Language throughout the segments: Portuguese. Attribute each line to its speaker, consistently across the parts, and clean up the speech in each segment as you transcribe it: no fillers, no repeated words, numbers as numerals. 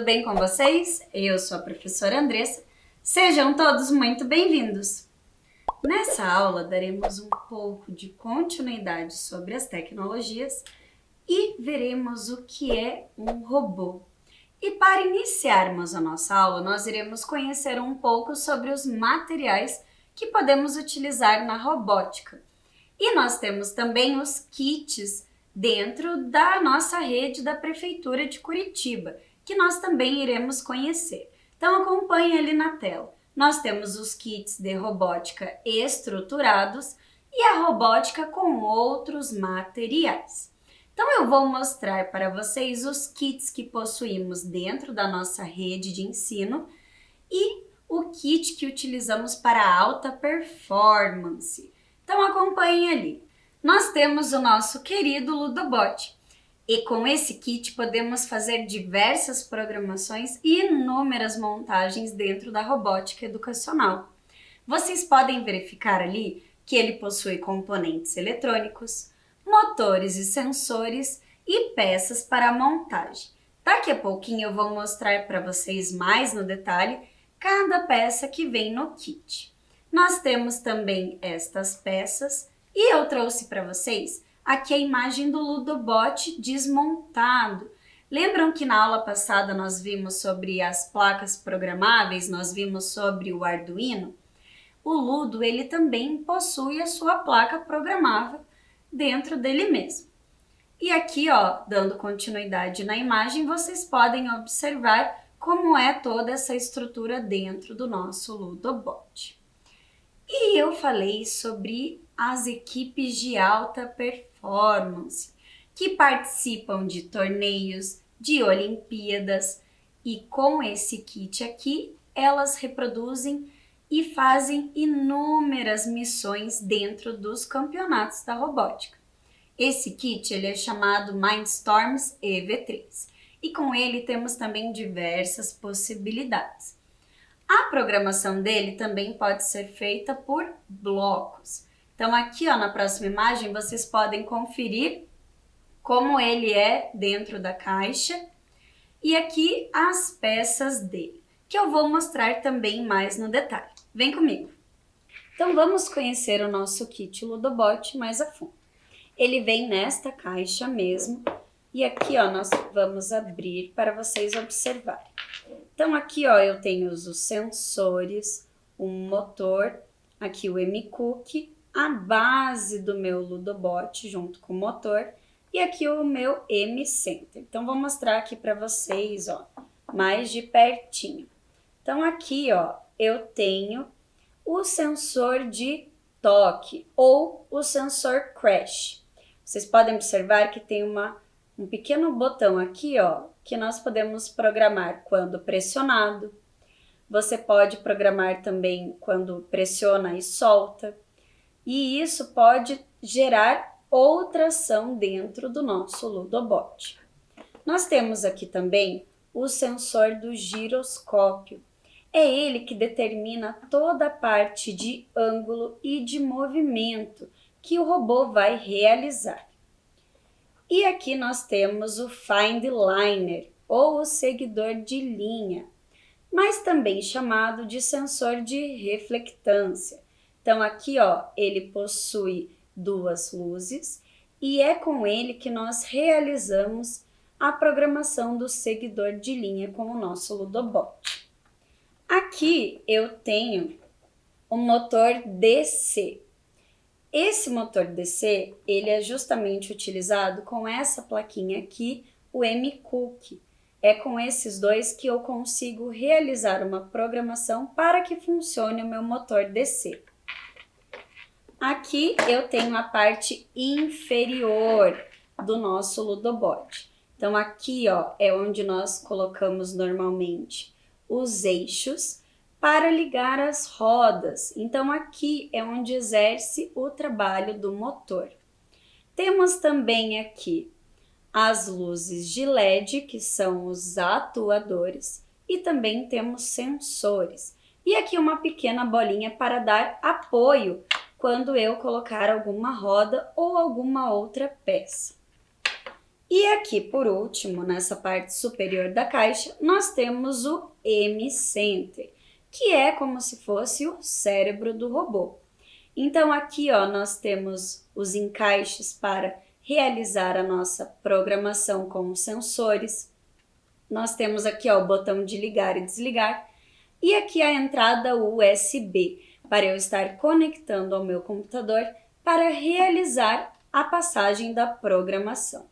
Speaker 1: bem com vocês? Eu sou a professora Andressa. Sejam todos muito bem-vindos! Nessa aula daremos um pouco de continuidade sobre as tecnologias e veremos o que é um robô. E para iniciarmos a nossa aula, nós iremos conhecer um pouco sobre os materiais que podemos utilizar na robótica. E nós temos também os kits dentro da nossa rede da Prefeitura de Curitiba, que nós também iremos conhecer. Então acompanhe ali na tela. Nós temos os kits de robótica estruturados e a robótica com outros materiais. Então eu vou mostrar para vocês os kits que possuímos dentro da nossa rede de ensino e o kit que utilizamos para alta performance. Então acompanhem ali. Nós temos o nosso querido Ludobot. E com esse kit podemos fazer diversas programações e inúmeras montagens dentro da robótica educacional. Vocês podem verificar ali que ele possui componentes eletrônicos, motores e sensores e peças para a montagem. Daqui a pouquinho eu vou mostrar para vocês mais no detalhe cada peça que vem no kit. Nós temos também estas peças e eu trouxe para vocês aqui a imagem do Ludobot desmontado. Lembram que na aula passada nós vimos sobre as placas programáveis, nós vimos sobre o Arduino? O Ludo, ele também possui a sua placa programável dentro dele mesmo. E aqui, ó, dando continuidade na imagem, vocês podem observar como é toda essa estrutura dentro do nosso Ludobot. E eu falei sobre as equipes de alta performance, que participam de torneios, de Olimpíadas, e com esse kit aqui, elas reproduzem e fazem inúmeras missões dentro dos campeonatos da robótica. Esse kit ele é chamado Mindstorms EV3, e com ele temos também diversas possibilidades. A programação dele também pode ser feita por blocos. Então aqui, ó, na próxima imagem vocês podem conferir como ele é dentro da caixa e aqui as peças dele, que eu vou mostrar também mais no detalhe. Vem comigo! Então vamos conhecer o nosso kit Ludobot mais a fundo. Ele vem nesta caixa mesmo e aqui, ó, nós vamos abrir para vocês observarem. Então aqui, ó, eu tenho os sensores, um motor, aqui o MCook, a base do meu Ludobot junto com o motor e aqui o meu M-Center. Então vou mostrar aqui para vocês, ó, mais de pertinho. Então aqui, ó, eu tenho o sensor de toque ou o sensor crash. Vocês podem observar que tem um pequeno botão aqui, ó, que nós podemos programar quando pressionado. Você pode programar também quando pressiona e solta. E isso pode gerar outra ação dentro do nosso Ludobot. Nós temos aqui também o sensor do giroscópio. É ele que determina toda a parte de ângulo e de movimento que o robô vai realizar. E aqui nós temos o Find Liner, ou o seguidor de linha, mas também chamado de sensor de reflectância. Então aqui, ó, ele possui duas luzes e é com ele que nós realizamos a programação do seguidor de linha com o nosso Ludobot. Aqui eu tenho o motor DC. Esse motor DC, ele é justamente utilizado com essa plaquinha aqui, o MCook. É com esses dois que eu consigo realizar uma programação para que funcione o meu motor DC. Aqui eu tenho a parte inferior do nosso Ludobot. Então aqui, ó, é onde nós colocamos normalmente os eixos para ligar as rodas. Então aqui é onde exerce o trabalho do motor. Temos também aqui as luzes de LED, que são os atuadores, e também temos sensores. E aqui uma pequena bolinha para dar apoio quando eu colocar alguma roda ou alguma outra peça. E aqui, por último, nessa parte superior da caixa, nós temos o M-Center, que é como se fosse o cérebro do robô. Então aqui, ó, nós temos os encaixes para realizar a nossa programação com os sensores. Nós temos aqui, ó, o botão de ligar e desligar. E aqui a entrada USB, para eu estar conectando ao meu computador para realizar a passagem da programação.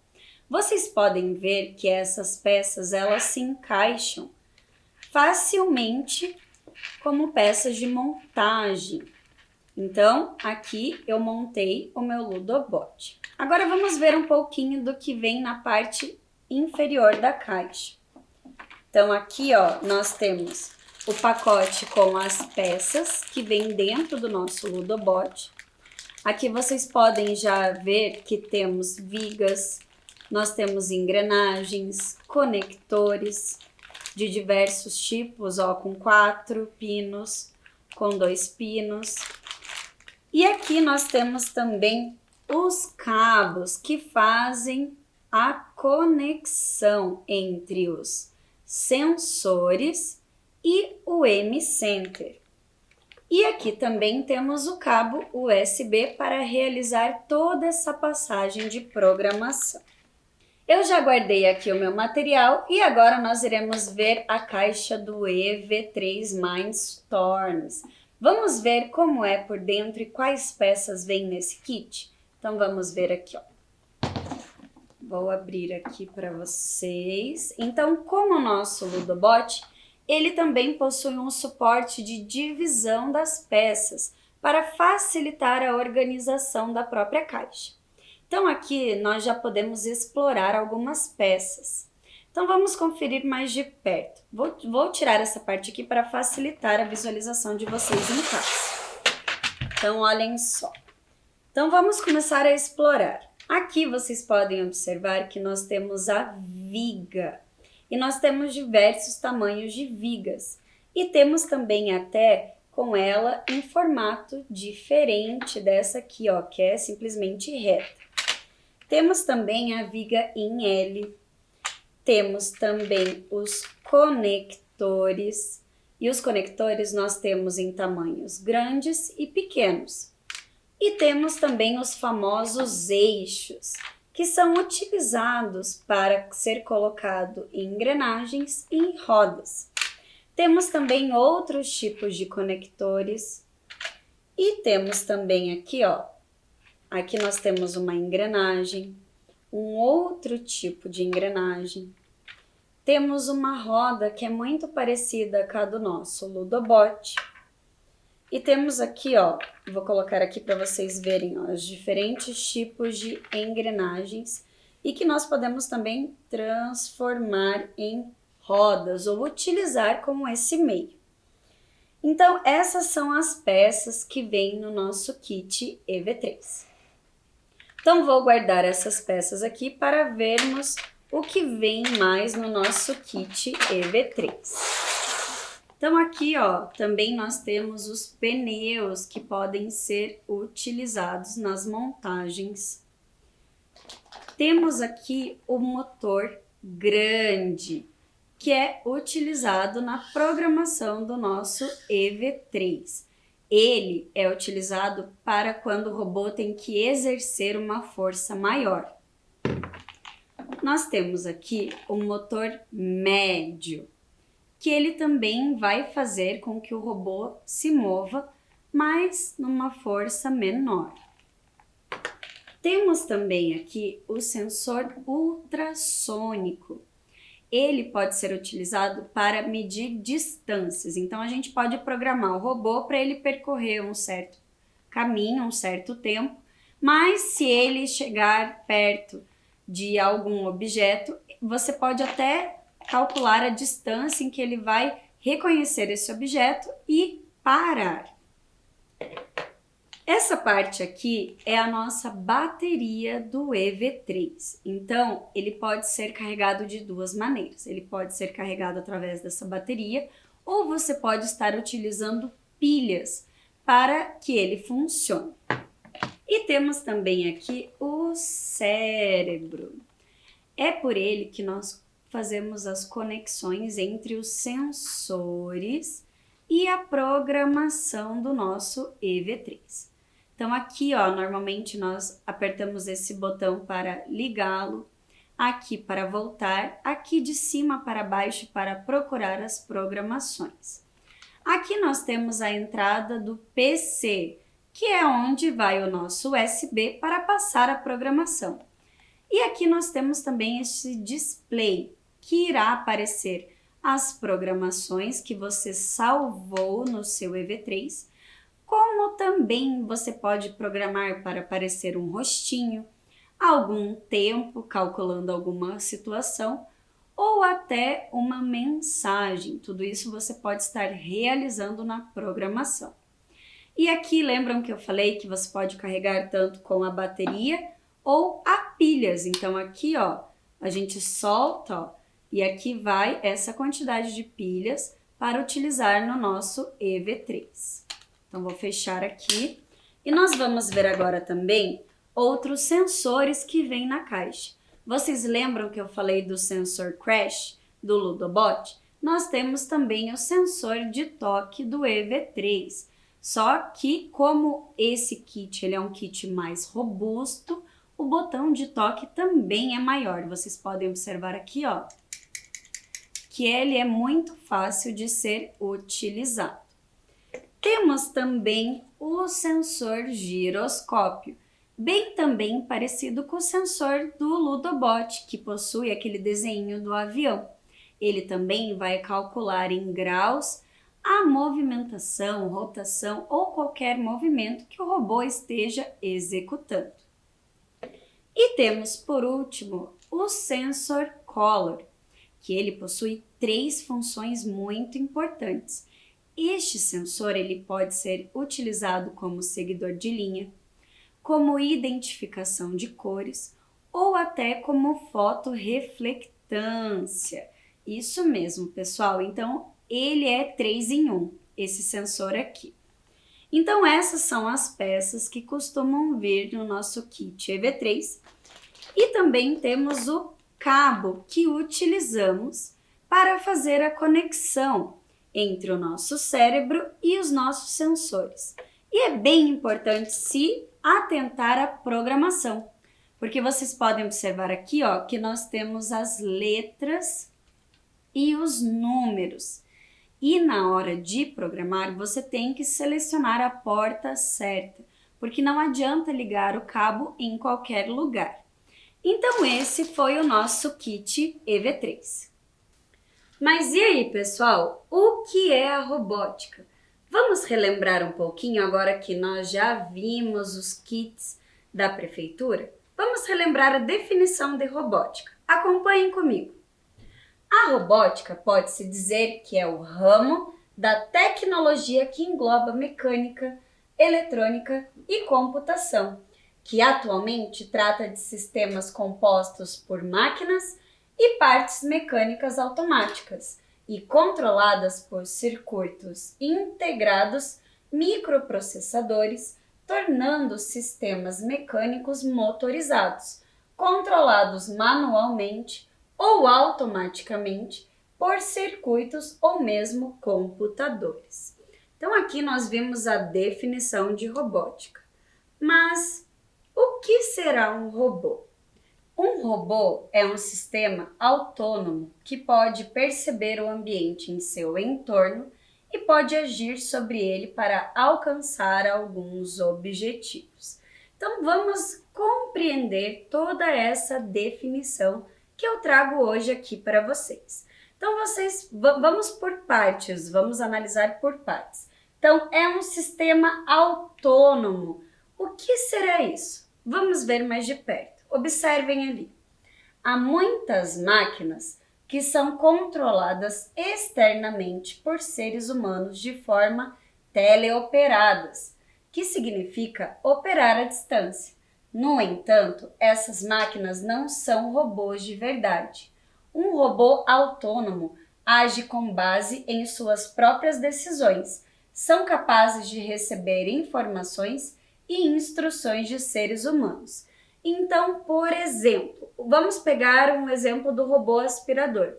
Speaker 1: Vocês podem ver que essas peças elas se encaixam facilmente como peças de montagem. Então, aqui eu montei o meu Ludobot. Agora vamos ver um pouquinho do que vem na parte inferior da caixa. Então, aqui ó, nós temos o pacote com as peças que vem dentro do nosso Ludobot. Aqui vocês podem já ver que temos vigas, nós temos engrenagens, conectores de diversos tipos, ó, com 4 pinos, com 2 pinos. E aqui nós temos também os cabos que fazem a conexão entre os sensores e o M-Center. E aqui também temos o cabo USB para realizar toda essa passagem de programação. Eu já guardei aqui o meu material e agora nós iremos ver a caixa do EV3 Mindstorms. Vamos ver como é por dentro e quais peças vêm nesse kit? Então vamos ver aqui, ó. Vou abrir aqui para vocês. Então, como o nosso Ludobot, ele também possui um suporte de divisão das peças para facilitar a organização da própria caixa. Então aqui nós já podemos explorar algumas peças. Então vamos conferir mais de perto. Vou tirar essa parte aqui para facilitar a visualização de vocês em casa. Então olhem só. Então vamos começar a explorar. Aqui vocês podem observar que nós temos a viga. E nós temos diversos tamanhos de vigas. E temos também até com ela em formato diferente dessa aqui, ó, que é simplesmente reta. Temos também a viga em L. Temos também os conectores. E os conectores nós temos em tamanhos grandes e pequenos. E temos também os famosos eixos, que são utilizados para ser colocado em engrenagens e em rodas. Temos também outros tipos de conectores e temos também aqui, ó, aqui nós temos uma engrenagem, um outro tipo de engrenagem. Temos uma roda que é muito parecida com a do nosso Ludobot. E temos aqui, ó, vou colocar aqui para vocês verem, ó, os diferentes tipos de engrenagens e que nós podemos também transformar em rodas ou utilizar como esse meio. Então, essas são as peças que vêm no nosso kit EV3. Então, vou guardar essas peças aqui para vermos o que vem mais no nosso kit EV3. Então aqui, ó, também nós temos os pneus que podem ser utilizados nas montagens. Temos aqui o motor grande, que é utilizado na programação do nosso EV3. Ele é utilizado para quando o robô tem que exercer uma força maior. Nós temos aqui o motor médio, que ele também vai fazer com que o robô se mova, mas numa força menor. Temos também aqui o sensor ultrassônico. Ele pode ser utilizado para medir distâncias. Então, a gente pode programar o robô para ele percorrer um certo caminho, um certo tempo, mas se ele chegar perto de algum objeto, você pode até calcular a distância em que ele vai reconhecer esse objeto e parar. Essa parte aqui é a nossa bateria do EV3. Então, ele pode ser carregado de duas maneiras. Ele pode ser carregado através dessa bateria ou você pode estar utilizando pilhas para que ele funcione. E temos também aqui o cérebro. É por ele que nós fazemos as conexões entre os sensores e a programação do nosso EV3. Então aqui, ó, normalmente nós apertamos esse botão para ligá-lo, aqui para voltar, aqui de cima para baixo para procurar as programações. Aqui nós temos a entrada do PC, que é onde vai o nosso USB para passar a programação. E aqui nós temos também este display, que irá aparecer as programações que você salvou no seu EV3, como também você pode programar para aparecer um rostinho, algum tempo, calculando alguma situação, ou até uma mensagem. Tudo isso você pode estar realizando na programação. E aqui, lembram que eu falei que você pode carregar tanto com a bateria ou a pilhas. Então aqui, ó, a gente solta, ó, e aqui vai essa quantidade de pilhas para utilizar no nosso EV3. Então vou fechar aqui e nós vamos ver agora também outros sensores que vêm na caixa. Vocês lembram que eu falei do sensor crash do Ludobot? Nós temos também o sensor de toque do EV3. Só que como esse kit ele é um kit mais robusto, o botão de toque também é maior. Vocês podem observar aqui, ó, que ele é muito fácil de ser utilizado. Temos também o sensor giroscópio, bem também parecido com o sensor do Ludobot, que possui aquele desenho do avião. Ele também vai calcular em graus a movimentação, rotação ou qualquer movimento que o robô esteja executando. E temos, por último, o sensor color, que ele possui 3 funções muito importantes. Este sensor ele pode ser utilizado como seguidor de linha, como identificação de cores ou até como fotorreflectância. Isso mesmo, pessoal. Então, ele é 3 em 1, esse sensor aqui. Então, essas são as peças que costumam vir no nosso kit EV3. E também temos o cabo que utilizamos para fazer a conexão entre o nosso cérebro e os nossos sensores. E é bem importante se atentar à programação, porque vocês podem observar aqui, ó, que nós temos as letras e os números. E na hora de programar, você tem que selecionar a porta certa, porque não adianta ligar o cabo em qualquer lugar. Então esse foi o nosso kit EV3. Mas e aí, pessoal? O que é a robótica? Vamos relembrar um pouquinho agora que nós já vimos os kits da prefeitura? Vamos relembrar a definição de robótica. Acompanhem comigo. A robótica pode-se dizer que é o ramo da tecnologia que engloba mecânica, eletrônica e computação, que atualmente trata de sistemas compostos por máquinas e partes mecânicas automáticas e controladas por circuitos integrados, microprocessadores, tornando sistemas mecânicos motorizados, controlados manualmente ou automaticamente por circuitos ou mesmo computadores. Então aqui nós vimos a definição de robótica. Mas o que será um robô? Um robô é um sistema autônomo que pode perceber o ambiente em seu entorno e pode agir sobre ele para alcançar alguns objetivos. Então vamos compreender toda essa definição que eu trago hoje aqui para vocês. Então vamos por partes, vamos analisar por partes. Então é um sistema autônomo. O que será isso? Vamos ver mais de perto. Observem ali. Há muitas máquinas que são controladas externamente por seres humanos de forma teleoperadas, que significa operar à distância. No entanto, essas máquinas não são robôs de verdade. Um robô autônomo age com base em suas próprias decisões, são capazes de receber informações e instruções de seres humanos. Então, por exemplo, vamos pegar um exemplo do robô aspirador.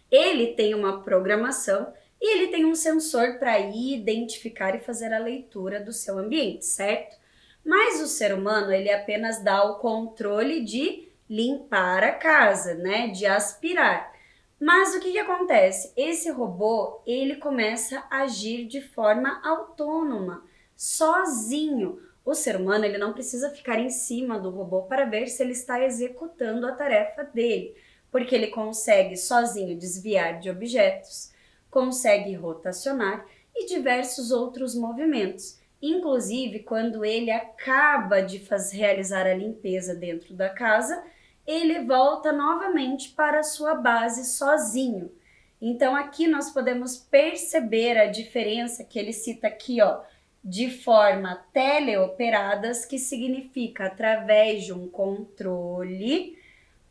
Speaker 1: Ele tem uma programação e ele tem um sensor para identificar e fazer a leitura do seu ambiente, certo? Mas o ser humano, ele apenas dá o controle de limpar a casa, né? De aspirar. Mas o que acontece? Esse robô, ele começa a agir de forma autônoma, sozinho. O ser humano, ele não precisa ficar em cima do robô para ver se ele está executando a tarefa dele, porque ele consegue sozinho desviar de objetos, consegue rotacionar e diversos outros movimentos. Inclusive, quando ele acaba de realizar a limpeza dentro da casa, ele volta novamente para a sua base sozinho. Então aqui nós podemos perceber a diferença que ele cita aqui, ó, de forma teleoperadas, que significa através de um controle,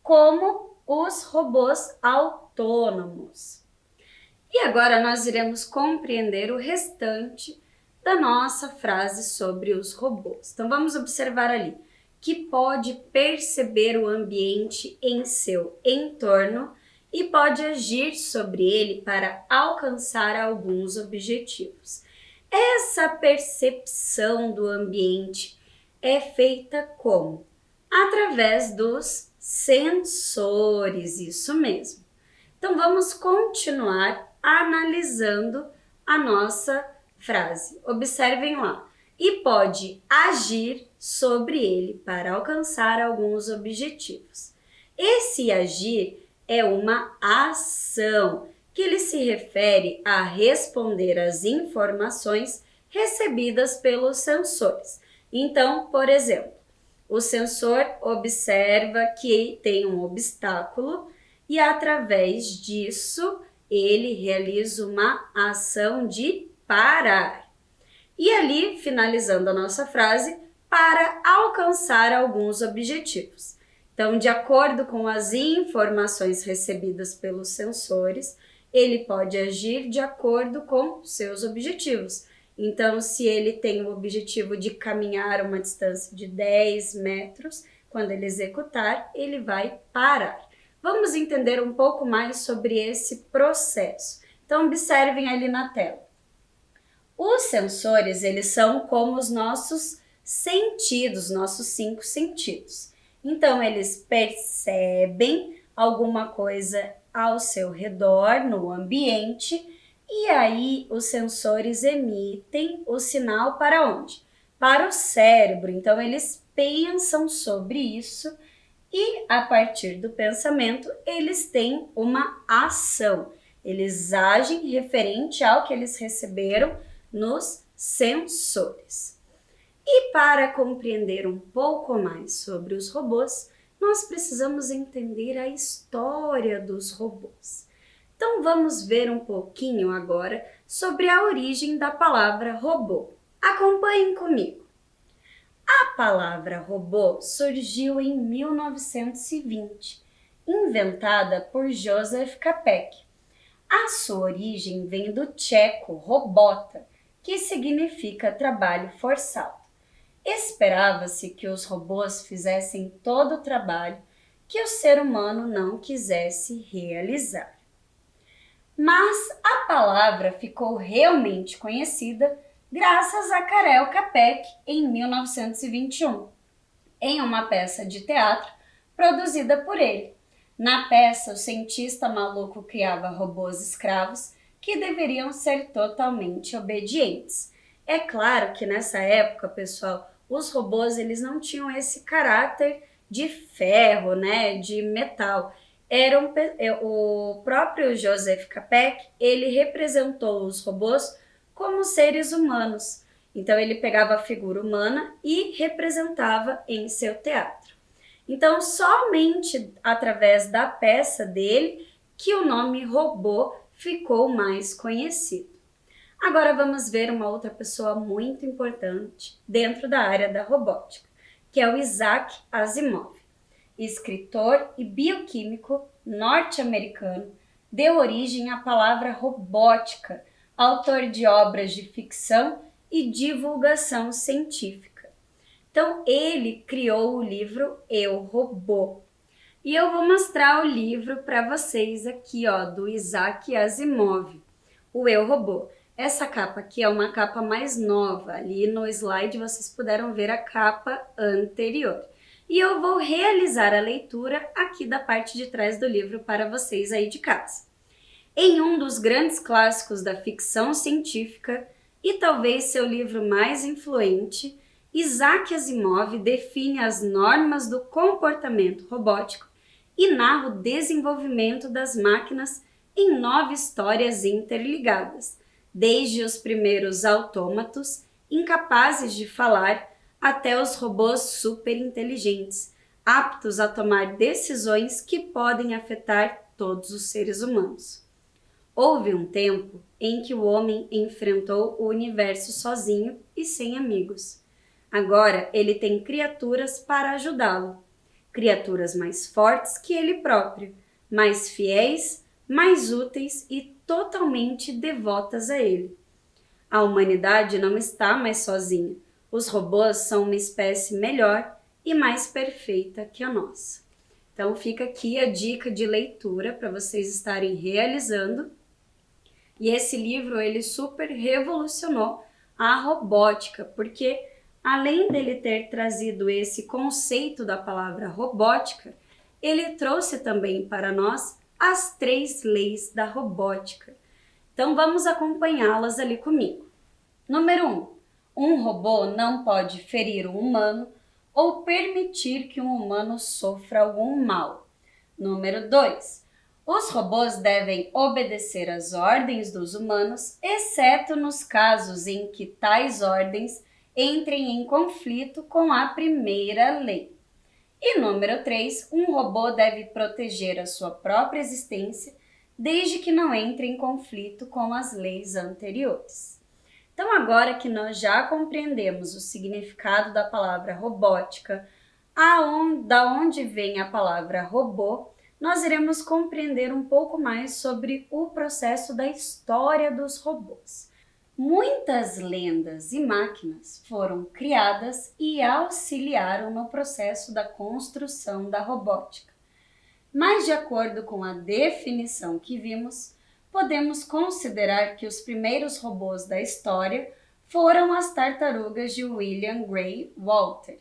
Speaker 1: como os robôs autônomos. E agora nós iremos compreender o restante da nossa frase sobre os robôs. Então vamos observar ali que pode perceber o ambiente em seu entorno e pode agir sobre ele para alcançar alguns objetivos. Essa percepção do ambiente é feita como? Através dos sensores, isso mesmo. Então vamos continuar analisando a nossa frase. Observem lá. E pode agir sobre ele para alcançar alguns objetivos. Esse agir é uma ação que ele se refere a responder às informações recebidas pelos sensores. Então, por exemplo, o sensor observa que tem um obstáculo e através disso ele realiza uma ação de parar. E ali, finalizando a nossa frase, para alcançar alguns objetivos. Então, de acordo com as informações recebidas pelos sensores, ele pode agir de acordo com seus objetivos. Então, se ele tem o objetivo de caminhar uma distância de 10 metros, quando ele executar, ele vai parar. Vamos entender um pouco mais sobre esse processo. Então, observem ali na tela. Os sensores, eles são como os nossos sentidos, nossos 5 sentidos. Então, eles percebem alguma coisa ao seu redor, no ambiente, e aí os sensores emitem o sinal para onde? Para o cérebro. Então, eles pensam sobre isso e, a partir do pensamento, eles têm uma ação. Eles agem referente ao que eles receberam nos sensores. E para compreender um pouco mais sobre os robôs, nós precisamos entender a história dos robôs. Então vamos ver um pouquinho agora sobre a origem da palavra robô. Acompanhem comigo. A palavra robô surgiu em 1920, inventada por Joseph Capek. A sua origem vem do tcheco robota, que significa trabalho forçado. Esperava-se que os robôs fizessem todo o trabalho que o ser humano não quisesse realizar. Mas a palavra ficou realmente conhecida graças a Karel Capek em 1921, em uma peça de teatro produzida por ele. Na peça, o cientista maluco criava robôs escravos que deveriam ser totalmente obedientes. É claro que nessa época, pessoal, os robôs eles não tinham esse caráter de ferro, né, de metal. O próprio Joseph Capek, ele representou os robôs como seres humanos. Então ele pegava a figura humana e representava em seu teatro. Então somente através da peça dele que o nome robô ficou mais conhecido. Agora vamos ver uma outra pessoa muito importante dentro da área da robótica, que é o Isaac Asimov. Escritor e bioquímico norte-americano, deu origem à palavra robótica, autor de obras de ficção e divulgação científica. Então, ele criou o livro Eu, Robô. E eu vou mostrar o livro para vocês aqui, ó, do Isaac Asimov, o Eu, Robô. Essa capa aqui é uma capa mais nova. Ali no slide vocês puderam ver a capa anterior. E eu vou realizar a leitura aqui da parte de trás do livro para vocês aí de casa. Em um dos grandes clássicos da ficção científica e talvez seu livro mais influente, Isaac Asimov define as normas do comportamento robótico e narra o desenvolvimento das máquinas em 9 histórias interligadas, desde os primeiros autômatos, incapazes de falar, até os robôs superinteligentes, aptos a tomar decisões que podem afetar todos os seres humanos. Houve um tempo em que o homem enfrentou o universo sozinho e sem amigos. Agora ele tem criaturas para ajudá-lo. Criaturas mais fortes que ele próprio, mais fiéis, mais úteis e totalmente devotas a ele. A humanidade não está mais sozinha. Os robôs são uma espécie melhor e mais perfeita que a nossa. Então fica aqui a dica de leitura para vocês estarem realizando. E esse livro, ele super revolucionou a robótica, porque além dele ter trazido esse conceito da palavra robótica, ele trouxe também para nós as 3 leis da robótica. Então vamos acompanhá-las ali comigo. Número 1. Um robô não pode ferir um humano ou permitir que um humano sofra algum mal. Número 2. Os robôs devem obedecer às ordens dos humanos, exceto nos casos em que tais ordens entrem em conflito com a primeira lei. E número 3, um robô deve proteger a sua própria existência, desde que não entre em conflito com as leis anteriores. Então, agora que nós já compreendemos o significado da palavra robótica, da onde vem a palavra robô, nós iremos compreender um pouco mais sobre o processo da história dos robôs. Muitas lendas e máquinas foram criadas e auxiliaram no processo da construção da robótica. Mas, de acordo com a definição que vimos, podemos considerar que os primeiros robôs da história foram as tartarugas de William Grey Walter.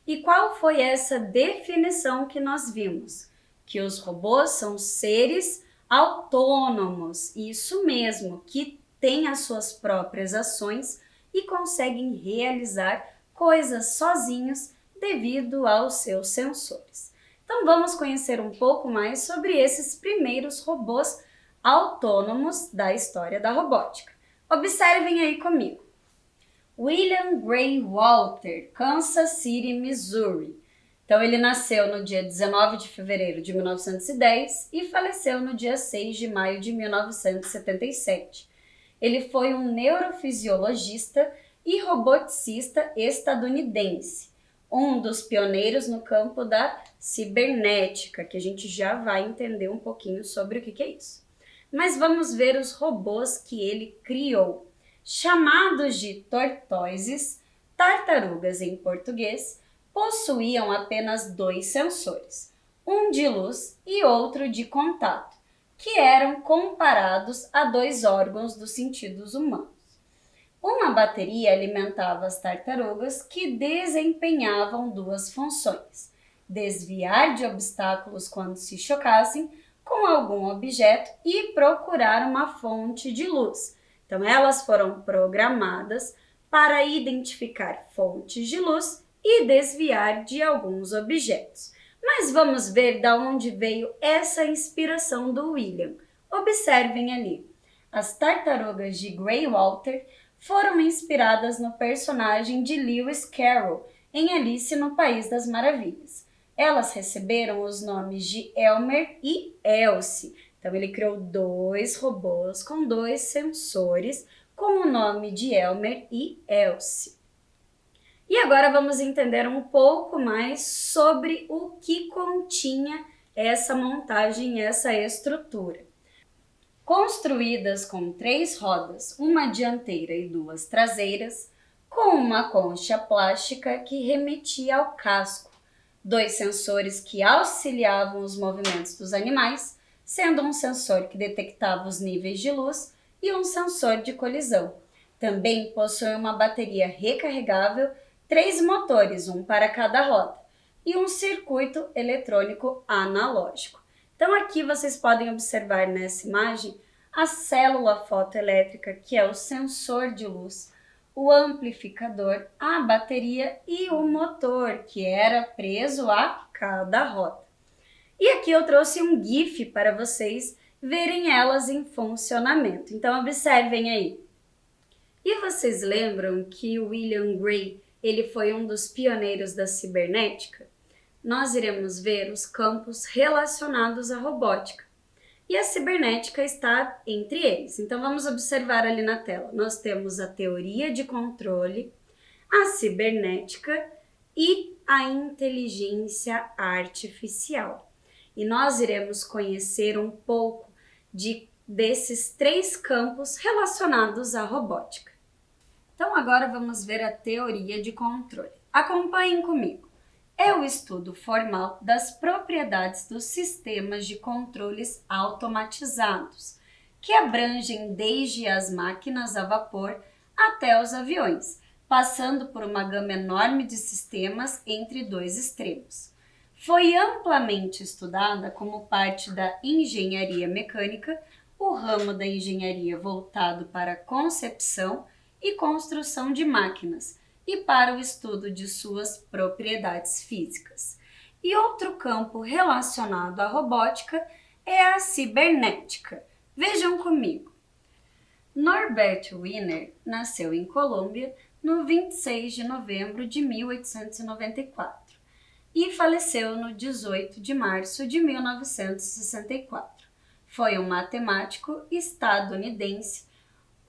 Speaker 1: E qual foi essa definição que nós vimos? Que os robôs são seres autônomos, isso mesmo, que têm as suas próprias ações e conseguem realizar coisas sozinhos devido aos seus sensores. Então vamos conhecer um pouco mais sobre esses primeiros robôs autônomos da história da robótica. Observem aí comigo. William Grey Walter, Kansas City, Missouri. Então, ele nasceu no dia 19 de fevereiro de 1910 e faleceu no dia 6 de maio de 1977. Ele foi um neurofisiologista e roboticista estadunidense, um dos pioneiros no campo da cibernética, que a gente já vai entender um pouquinho sobre o que é isso. Mas vamos ver os robôs que ele criou. Chamados de tortoises, tartarugas em português, possuíam apenas 2 sensores, um de luz e outro de contato, que eram comparados a 2 órgãos dos sentidos humanos. Uma bateria alimentava as tartarugas, que desempenhavam 2 funções: desviar de obstáculos quando se chocassem com algum objeto e procurar uma fonte de luz. Então, elas foram programadas para identificar fontes de luz e desviar de alguns objetos. Mas vamos ver de onde veio essa inspiração do William. Observem ali. As tartarugas de Grey Walter foram inspiradas no personagem de Lewis Carroll em Alice no País das Maravilhas. Elas receberam os nomes de Elmer e Elsie. Então ele criou 2 robôs com 2 sensores com o nome de Elmer e Elsie. E agora vamos entender um pouco mais sobre o que continha essa montagem, essa estrutura. Construídas com 3 rodas, uma dianteira e 2 traseiras, com uma concha plástica que remetia ao casco, dois sensores que auxiliavam os movimentos dos animais, sendo um sensor que detectava os níveis de luz e um sensor de colisão. Também possui uma bateria recarregável, 3 motores, um para cada roda, e um circuito eletrônico analógico. Então aqui vocês podem observar nessa imagem a célula fotoelétrica, que é o sensor de luz, o amplificador, a bateria e o motor, que era preso a cada roda. E aqui eu trouxe um GIF para vocês verem elas em funcionamento. Então observem aí. E vocês lembram que o William Gray, ele foi um dos pioneiros da cibernética? Nós iremos ver os campos relacionados à robótica. E a cibernética está entre eles. Então vamos observar ali na tela. Nós temos a teoria de controle, a cibernética e a inteligência artificial. E nós iremos conhecer um pouco desses 3 campos relacionados à robótica. Então agora vamos ver a teoria de controle. Acompanhem comigo. É o estudo formal das propriedades dos sistemas de controles automatizados, que abrangem desde as máquinas a vapor até os aviões, passando por uma gama enorme de sistemas entre 2 extremos. Foi amplamente estudada como parte da engenharia mecânica, o ramo da engenharia voltado para a concepção e construção de máquinas, e para o estudo de suas propriedades físicas. E outro campo relacionado à robótica é a cibernética. Vejam comigo. Norbert Wiener nasceu em Colômbia no 26 de novembro de 1894 e faleceu no 18 de março de 1964. Foi um matemático estadunidense.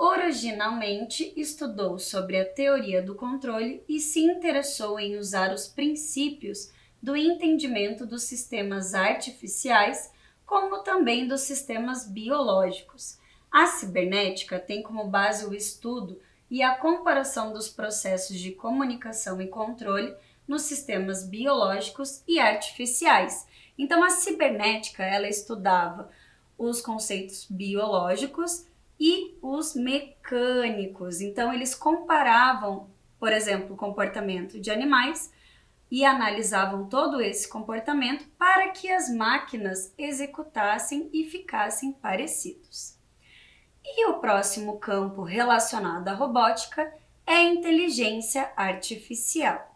Speaker 1: Originalmente estudou sobre a teoria do controle e se interessou em usar os princípios do entendimento dos sistemas artificiais, como também dos sistemas biológicos. A cibernética tem como base o estudo e a comparação dos processos de comunicação e controle nos sistemas biológicos e artificiais. Então, a cibernética, ela estudava os conceitos biológicos e os mecânicos. Então, eles comparavam, por exemplo, o comportamento de animais e analisavam todo esse comportamento para que as máquinas executassem e ficassem parecidos. E o próximo campo relacionado à robótica é a inteligência artificial.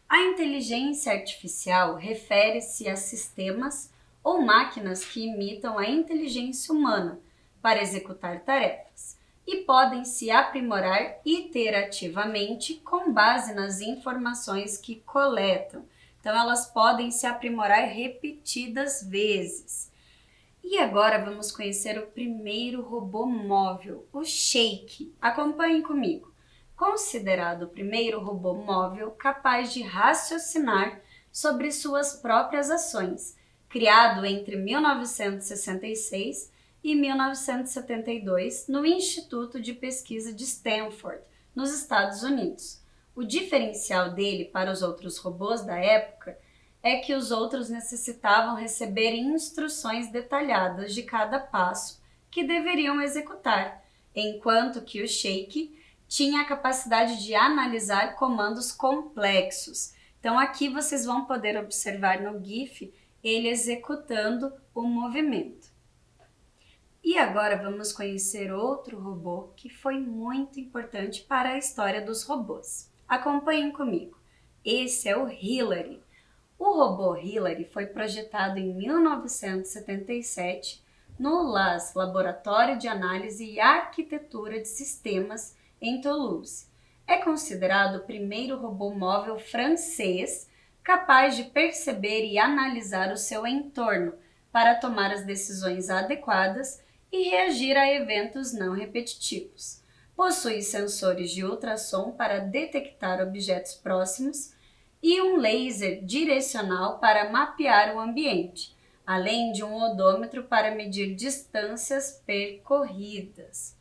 Speaker 1: A inteligência artificial refere-se a sistemas ou máquinas que imitam a inteligência humana para executar tarefas e podem se aprimorar iterativamente com base nas informações que coletam. Então, elas podem se aprimorar repetidas vezes. E agora vamos conhecer o primeiro robô móvel, o Shake. Acompanhem comigo. Considerado o primeiro robô móvel capaz de raciocinar sobre suas próprias ações, criado entre 1966 e 1972 no Instituto de Pesquisa de Stanford, nos Estados Unidos. O diferencial dele para os outros robôs da época é que os outros necessitavam receber instruções detalhadas de cada passo que deveriam executar, enquanto que o Shake tinha a capacidade de analisar comandos complexos. Então aqui vocês vão poder observar no GIF ele executando o movimento. E agora vamos conhecer outro robô que foi muito importante para a história dos robôs. Acompanhem comigo. Esse é o Hillary. O robô Hillary foi projetado em 1977 no LAS, Laboratório de Análise e Arquitetura de Sistemas, em Toulouse. É considerado o primeiro robô móvel francês capaz de perceber e analisar o seu entorno para tomar as decisões adequadas e reagir a eventos não repetitivos. Possui sensores de ultrassom para detectar objetos próximos e um laser direcional para mapear o ambiente, além de um odômetro para medir distâncias percorridas.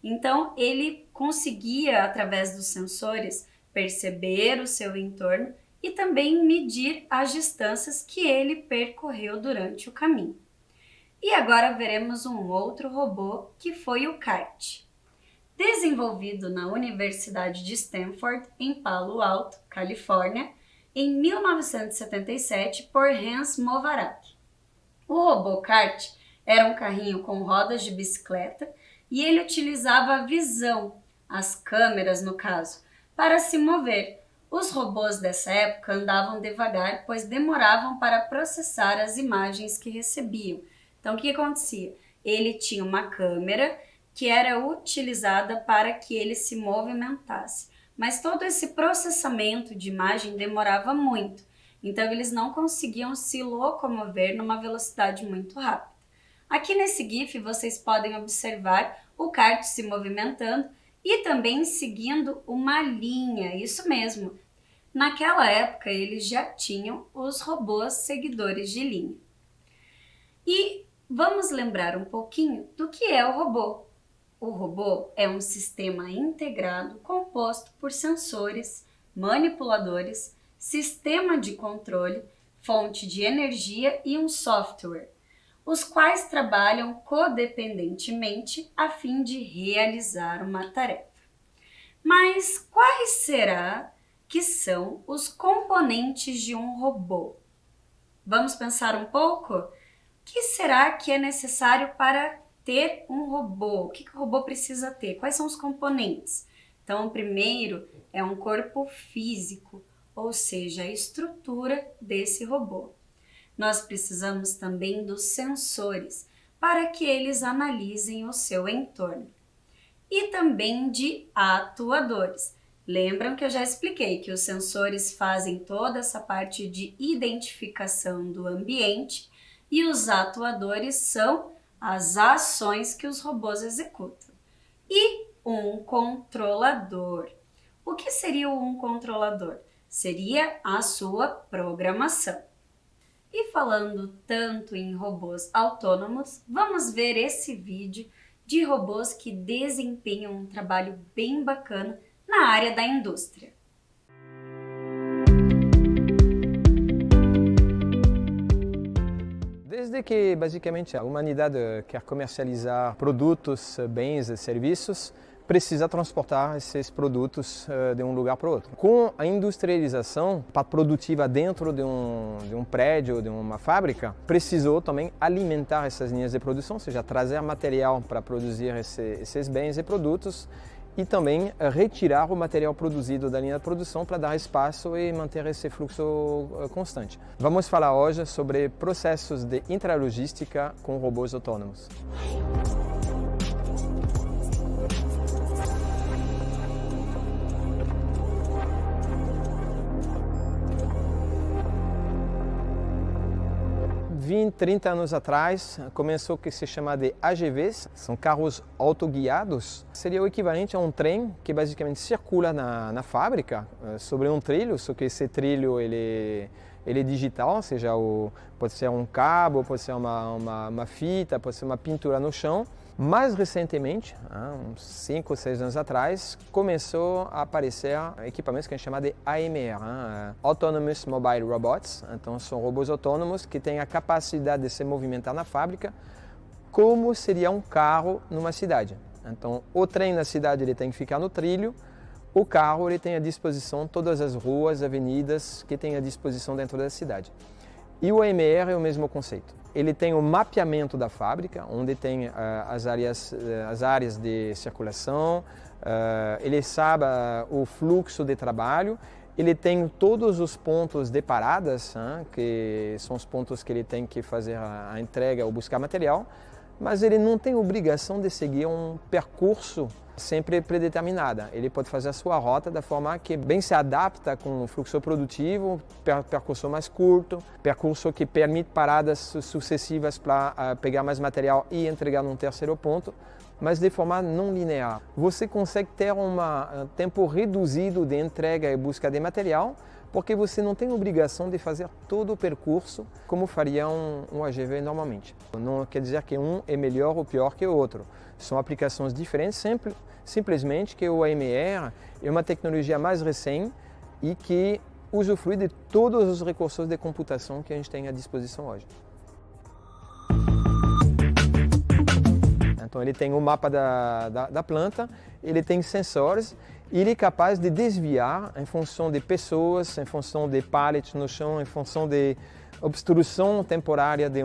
Speaker 1: Então, ele conseguia, através dos sensores, perceber o seu entorno e também medir as distâncias que ele percorreu durante o caminho. E agora veremos um outro robô, que foi o kart. Desenvolvido na Universidade de Stanford, em Palo Alto, Califórnia, em 1977 por Hans Movarak. O robô kart era um carrinho com rodas de bicicleta e ele utilizava a visão, as câmeras no caso, para se mover. Os robôs dessa época andavam devagar, pois demoravam para processar as imagens que recebiam. Então, o que acontecia? Ele tinha uma câmera que era utilizada para que ele se movimentasse. Mas todo esse processamento de imagem demorava muito. Então, eles não conseguiam se locomover numa velocidade muito rápida. Aqui nesse GIF, vocês podem observar o kart se movimentando e também seguindo uma linha, isso mesmo. Naquela época, eles já tinham os robôs seguidores de linha. E vamos lembrar um pouquinho do que é o robô. O robô é um sistema integrado composto por sensores, manipuladores, sistema de controle, fonte de energia e um software, os quais trabalham codependentemente a fim de realizar uma tarefa. Mas quais será que são os componentes de um robô? Vamos pensar um pouco? O que será que é necessário para ter um robô? O que o robô precisa ter? Quais são os componentes? Então, o primeiro é um corpo físico, ou seja, a estrutura desse robô. Nós precisamos também dos sensores, para que eles analisem o seu entorno. E também de atuadores. Lembram que eu já expliquei que os sensores fazem toda essa parte de identificação do ambiente e os atuadores são as ações que os robôs executam. E um controlador. O que seria um controlador? Seria a sua programação. E falando tanto em robôs autônomos, vamos ver esse vídeo de robôs que desempenham um trabalho bem bacana na área da indústria.
Speaker 2: Desde que, basicamente, a humanidade quer comercializar produtos, bens e serviços, precisa transportar esses produtos de um lugar para o outro. Com a industrialização, parte produtiva dentro de um prédio, de uma fábrica, precisou também alimentar essas linhas de produção, ou seja, trazer material para produzir esses bens e produtos e também retirar o material produzido da linha de produção para dar espaço e manter esse fluxo constante. Vamos falar hoje sobre processos de intralogística com robôs autônomos. Há 30 anos atrás, começou o que se chama de AGVs, são carros autoguiados. Seria o equivalente a um trem que basicamente circula na fábrica, sobre um trilho, só que esse trilho ele é digital, ou seja, pode ser um cabo, pode ser uma fita, pode ser uma pintura no chão. Mais recentemente, uns 5 ou 6 anos atrás, começou a aparecer equipamentos que a gente chama de AMR, Autonomous Mobile Robots. Então, são robôs autônomos que têm a capacidade de se movimentar na fábrica como seria um carro numa cidade. Então, o trem na cidade ele tem que ficar no trilho, o carro ele tem à disposição todas as ruas, avenidas que tem à disposição dentro da cidade. E o AMR é o mesmo conceito. Ele tem o mapeamento da fábrica, onde tem as áreas de circulação, ele sabe o fluxo de trabalho, ele tem todos os pontos de paradas, que são os pontos que ele tem que fazer a entrega ou buscar material, mas ele não tem obrigação de seguir um percurso sempre predeterminada. Ele pode fazer a sua rota da forma que bem se adapta com o fluxo produtivo, percurso mais curto, percurso que permite paradas sucessivas para pegar mais material e entregar num terceiro ponto, mas de forma não linear. Você consegue ter um tempo reduzido de entrega e busca de material, porque você não tem obrigação de fazer todo o percurso como faria um AGV normalmente. Não quer dizer que um é melhor ou pior que o outro. São aplicações diferentes, simplesmente que o AMR é uma tecnologia mais recente e que usufrui de todos os recursos de computação que a gente tem à disposição hoje. Então ele tem o mapa da planta, ele tem sensores e ele é capaz de desviar em função de pessoas, em função de pallets no chão, em função de obstrução temporária de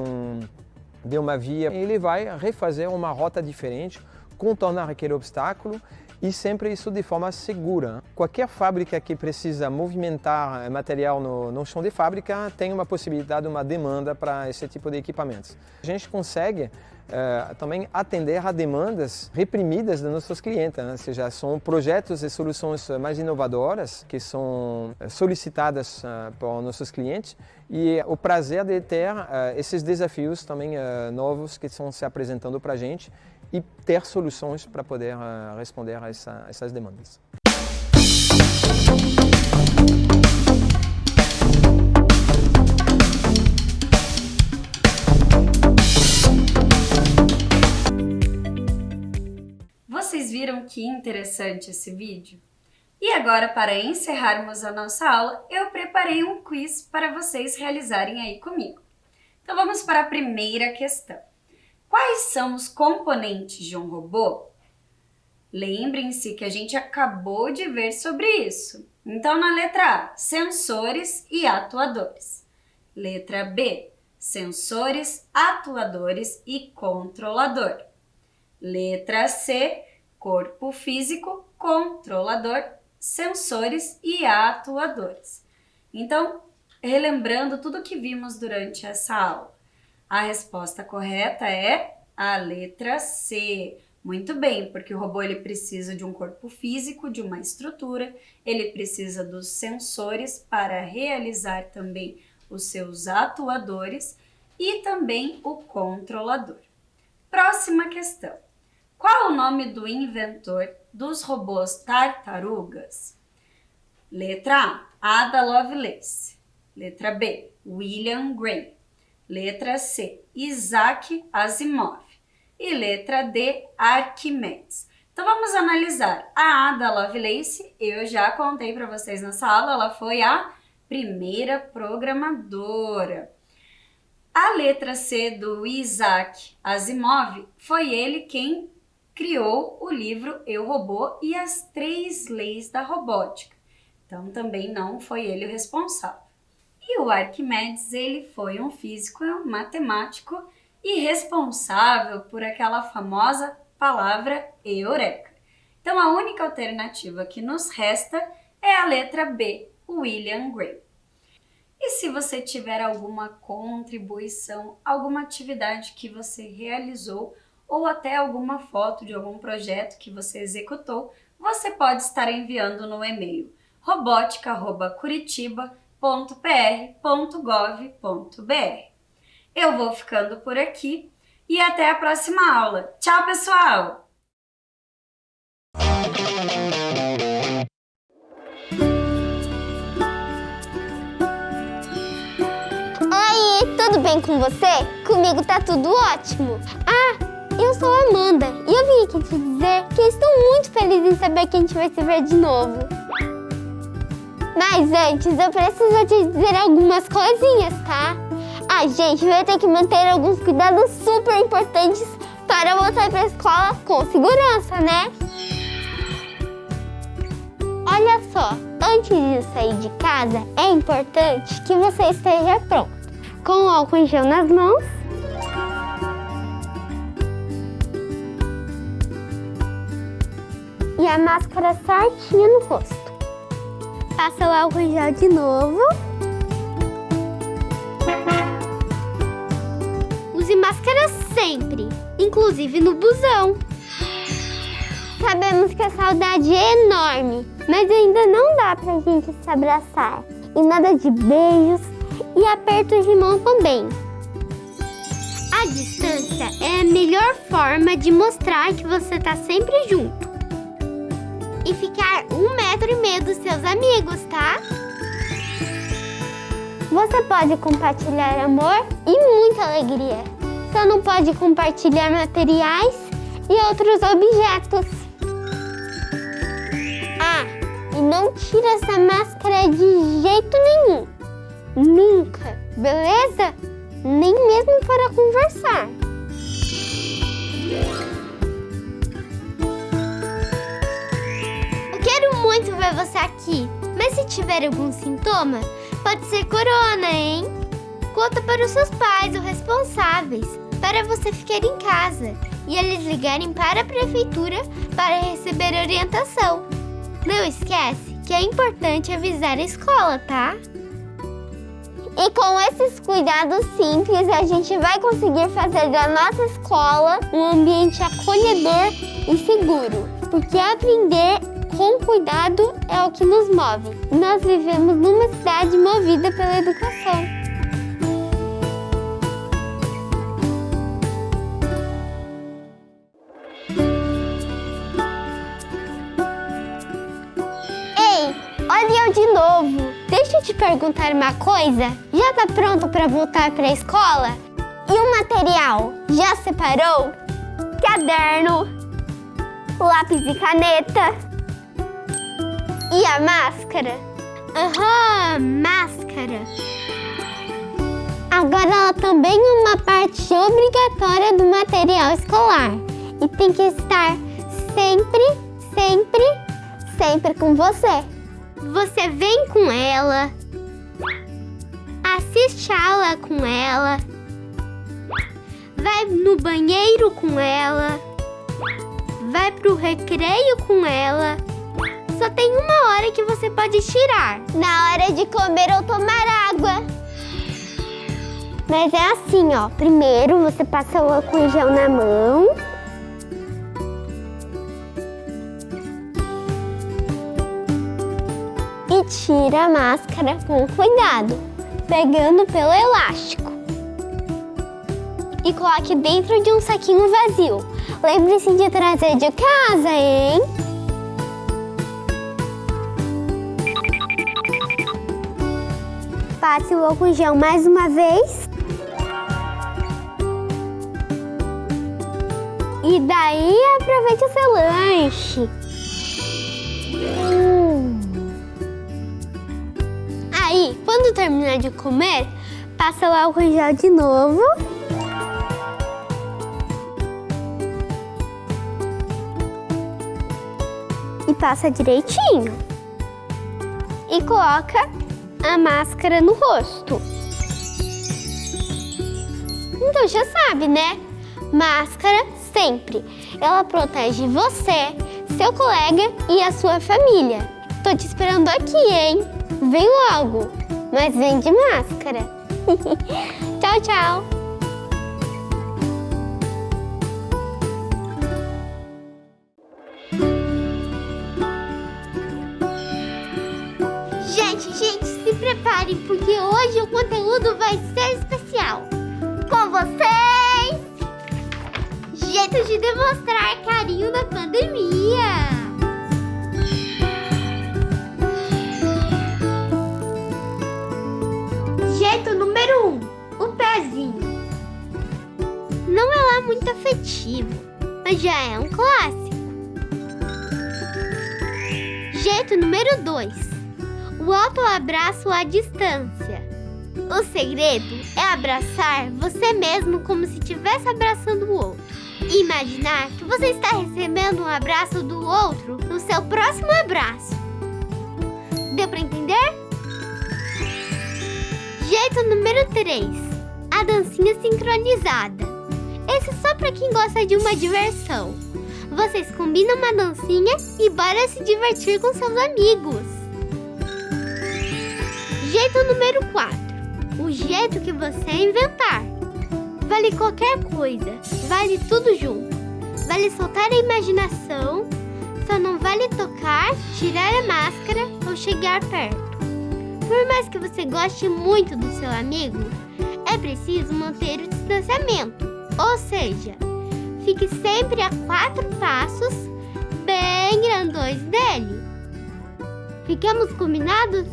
Speaker 2: uma via. Ele vai refazer uma rota diferente, contornar aquele obstáculo e sempre isso de forma segura. Qualquer fábrica que precisa movimentar material no chão de fábrica tem uma possibilidade, uma demanda para esse tipo de equipamentos. A gente consegue também atender a demandas reprimidas dos nossos clientes, né? Ou seja, são projetos e soluções mais inovadoras que são solicitadas por nossos clientes e o prazer de ter esses desafios também novos que estão se apresentando para a gente e ter soluções para poder responder a essas demandas.
Speaker 1: Vocês viram que interessante esse vídeo? E agora, para encerrarmos a nossa aula, eu preparei um quiz para vocês realizarem aí comigo. Então vamos para a primeira questão. Quais são os componentes de um robô? Lembrem-se que a gente acabou de ver sobre isso. Então, na letra A, sensores e atuadores. Letra B, sensores, atuadores e controlador. Letra C, corpo físico, controlador, sensores e atuadores. Então, relembrando tudo que vimos durante essa aula, a resposta correta é a letra C. Muito bem, porque o robô ele precisa de um corpo físico, de uma estrutura, ele precisa dos sensores para realizar também os seus atuadores e também o controlador. Próxima questão. Qual o nome do inventor dos robôs tartarugas? Letra A, Ada Lovelace. Letra B, William Gray. Letra C, Isaac Asimov. E letra D, Arquimedes. Então vamos analisar. A Ada Lovelace, eu já contei para vocês nessa aula, ela foi a primeira programadora. A letra C do Isaac Asimov, foi ele quem criou o livro Eu, Robô e as 3 leis da robótica. Então também não foi ele o responsável. E o Arquimedes, ele foi um físico, um matemático e responsável por aquela famosa palavra eureka. Então a única alternativa que nos resta é a letra B, William Gray. E se você tiver alguma contribuição, alguma atividade que você realizou ou até alguma foto de algum projeto que você executou, você pode estar enviando no e-mail robotica@curitiba.pr.gov.br. Eu vou ficando por aqui e até a próxima aula. Tchau, pessoal!
Speaker 3: Oi, tudo bem com você? Comigo tá tudo ótimo. Eu sou a Amanda e eu vim aqui te dizer que estou muito feliz em saber que a gente vai se ver de novo. Mas antes, eu preciso te dizer algumas coisinhas, tá? A gente vai ter que manter alguns cuidados super importantes para voltar para a escola com segurança, né? Olha só, antes de sair de casa, é importante que você esteja pronto, com o álcool em gel nas mãos, e a máscara certinha no rosto. Passa o álcool em gel de novo. Use máscara sempre, inclusive no busão. Sabemos que a saudade é enorme, mas ainda não dá pra gente se abraçar. E nada de beijos e apertos de mão também. A distância é a melhor forma de mostrar que você tá sempre junto. E ficar 1,5 metro dos seus amigos, tá? Você pode compartilhar amor e muita alegria. Só não pode compartilhar materiais e outros objetos. Ah, e não tira essa máscara de jeito nenhum. Nunca, beleza? Nem mesmo para conversar. Eu quero muito ver você aqui, mas se tiver algum sintoma, pode ser corona, hein? Conta para os seus pais ou responsáveis, para você ficar em casa e eles ligarem para a prefeitura para receber orientação. Não esquece que é importante avisar a escola, tá? E com esses cuidados simples, a gente vai conseguir fazer da nossa escola um ambiente acolhedor e seguro. Porque aprender com cuidado é o que nos move. Nós vivemos numa cidade movida pela educação. Ei, olha eu de novo. Deixa eu te perguntar uma coisa. Já tá pronto para voltar para a escola? E o material? Já separou? Caderno, lápis e caneta. E a máscara? Aham, máscara. Agora ela também é uma parte obrigatória do material escolar. E tem que estar sempre com você. Você vem com ela, assiste a aula com ela, vai no banheiro com ela, vai pro recreio com ela. Só tem uma hora que você pode tirar. Na hora de comer ou tomar água. Mas é assim, ó. Primeiro você passa o álcool em gel na mão. E tira a máscara com cuidado, pegando pelo elástico. E coloque dentro de um saquinho vazio. Lembre-se de trazer de casa, hein? Passe o álcool em gel mais uma vez. E daí aproveite o seu lanche. Aí, quando terminar de comer, passa o álcool em gel de novo. E passa direitinho. E coloca a máscara no rosto. Então já sabe, né? Máscara sempre. Ela protege você, seu colega e a sua família. Tô te esperando aqui, hein? Vem logo, mas vem de máscara. Tchau, tchau. Gente, se preparem, porque hoje o conteúdo vai ser especial. Com vocês, jeito de demonstrar carinho na pandemia. Jeito número 1, o pezinho. Não é lá muito afetivo, mas já é um clássico. Jeito número 2, o autoabraço à distância. O segredo é abraçar você mesmo como se estivesse abraçando o outro. E imaginar que você está recebendo um abraço do outro no seu próximo abraço. Deu para entender? Jeito número 3, a dancinha sincronizada. Esse é só para quem gosta de uma diversão. Vocês combinam uma dancinha e bora se divertir com seus amigos. Jeito número 4, o jeito que você inventar. Vale qualquer coisa, vale tudo junto. Vale soltar a imaginação, só não vale tocar, tirar a máscara ou chegar perto. Por mais que você goste muito do seu amigo, é preciso manter o distanciamento. Ou seja, fique sempre a 4 passos bem grandões dele. Ficamos combinados?